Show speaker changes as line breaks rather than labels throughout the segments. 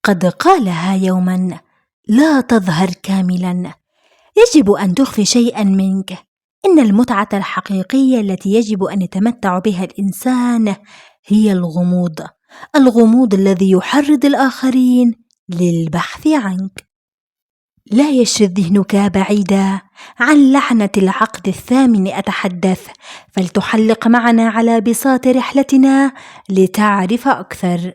قد قالها يوما: لا تظهر كاملا، يجب أن تخفي شيئا منك. إن المتعة الحقيقية التي يجب أن يتمتع بها الإنسان هي الغموض الذي يحرض الآخرين للبحث عنك. لا يشرد ذهنك بعيدا عن لعنة العقد الثامن أتحدث، فلتحلق معنا على بساط رحلتنا لتعرف أكثر.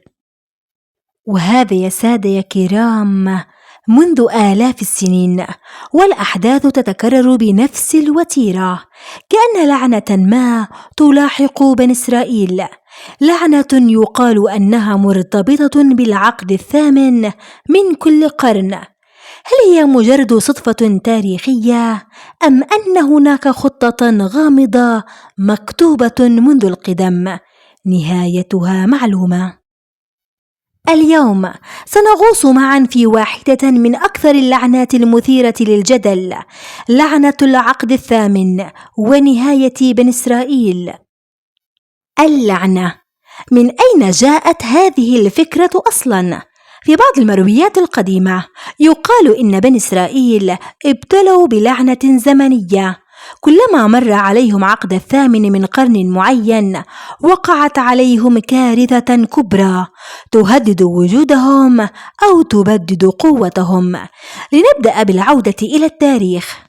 وهذا يا سادة يا كرام منذ آلاف السنين، والأحداث تتكرر بنفس الوتيرة، كأن لعنة ما تلاحق بني إسرائيل، لعنة يقال أنها مرتبطة بالعقد الثامن من كل قرن. هل هي مجرد صدفة تاريخية، أم أن هناك خطة غامضة مكتوبة منذ القدم نهايتها معلومة؟ اليوم سنغوص معا في واحدة من أكثر اللعنات المثيرة للجدل، لعنة العقد الثامن ونهاية بني إسرائيل. اللعنة، من أين جاءت هذه الفكرة أصلا؟ في بعض المرويات القديمة يقال إن بني إسرائيل ابتلوا بلعنة زمنية، كلما مر عليهم عقد الثامن من قرن معين وقعت عليهم كارثة كبرى تهدد وجودهم أو تبدد قوتهم. لنبدأ بالعودة إلى التاريخ،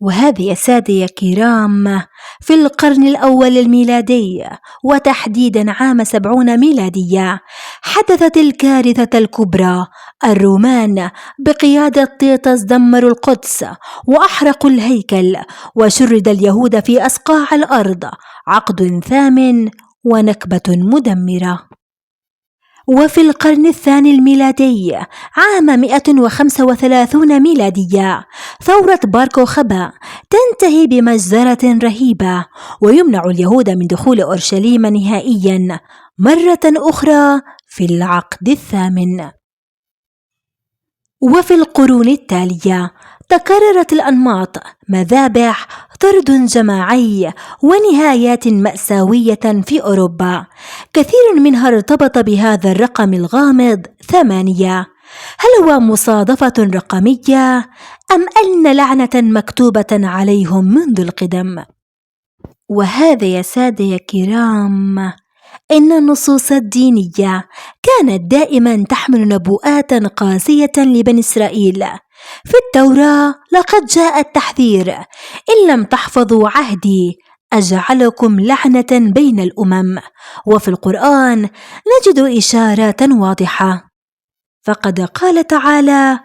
وهذا يا سادة يا كرام في القرن الأول الميلادي، وتحديدا عام 70 ميلادية، حدثت الكارثة الكبرى. الرومان بقيادة تيتس دمروا القدس وأحرقوا الهيكل وشرد اليهود في أصقاع الأرض، عقد ثامن ونكبة مدمرة. وفي القرن الثاني الميلادي عام 135 ميلادية، ثورة بار كوخبا تنتهي بمجزرة رهيبة، ويمنع اليهود من دخول أورشليم نهائيا مرة أخرى في العقد الثامن. وفي القرون التالية تكررت الأنماط، مذابح، طرد جماعي، ونهايات مأساوية في أوروبا، كثير منها ارتبط بهذا الرقم الغامض 8. هل هو مصادفة رقمية، أم أن لعنة مكتوبة عليهم منذ القدم؟ وهذا يا سادة يا كرام إن النصوص الدينية كانت دائما تحمل نبوءات قاسية لبني إسرائيل. في التوراة لقد جاء التحذير: إن لم تحفظوا عهدي أجعلكم لعنة بين الأمم. وفي القرآن نجد إشارات واضحة، فقد قال تعالى: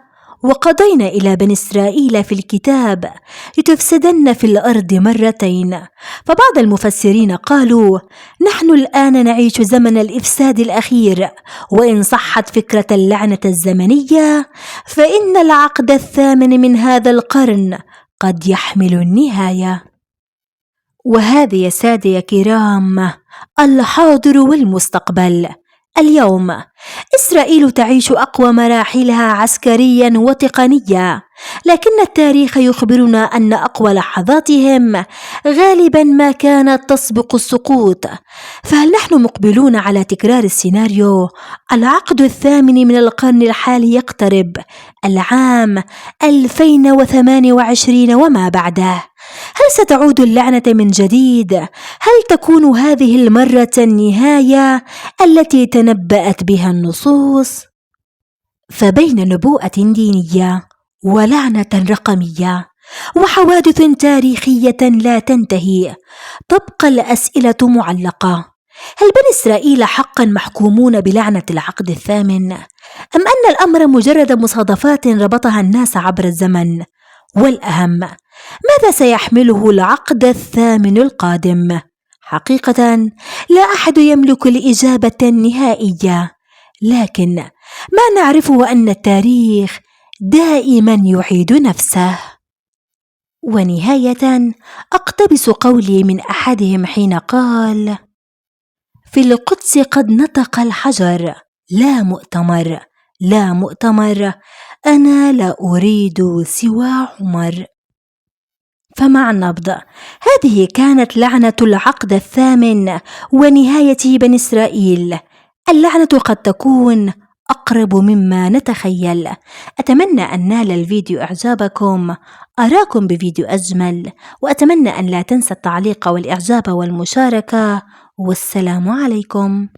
وقضينا إلى بني إسرائيل في الكتاب لتفسدن في الأرض مرتين. فبعض المفسرين قالوا: نحن الآن نعيش زمن الإفساد الأخير، وإن صحت فكرة اللعنة الزمنية فإن العقد الثامن من هذا القرن قد يحمل النهاية. وهذا يا سادة يا كرام الحاضر والمستقبل. اليوم إسرائيل تعيش أقوى مراحلها عسكريا وتقنيا، لكن التاريخ يخبرنا أن أقوى لحظاتهم غالبا ما كانت تسبق السقوط. فهل نحن مقبلون على تكرار السيناريو؟ العقد الثامن من القرن الحالي يقترب، العام 2028 وما بعده. هل ستعود اللعنة من جديد؟ هل تكون هذه المرة النهاية التي تنبأت بها النصوص؟ فبين نبوءة دينية ولعنة رقمية وحوادث تاريخية لا تنتهي، تبقى الأسئلة معلقة. هل بني إسرائيل حقا محكومون بلعنة العقد الثامن، أم أن الأمر مجرد مصادفات ربطها الناس عبر الزمن؟ والأهم، ماذا سيحمله العقد الثامن القادم؟ حقيقة لا أحد يملك الإجابة النهائية، لكن ما نعرفه أن التاريخ دائما يعيد نفسه. ونهاية أقتبس قولي من أحدهم حين قال: في القدس قد نطق الحجر: لا مؤتمر، لا مؤتمر، أنا لا أريد سوى عمر. فمع النبض، هذه كانت لعنة العقد الثامن ونهاية بني إسرائيل. اللعنة قد تكون أقرب مما نتخيل. أتمنى أن نال الفيديو إعجابكم. أراكم بفيديو أجمل، وأتمنى أن لا تنسى التعليق والإعجاب والمشاركة. والسلام عليكم.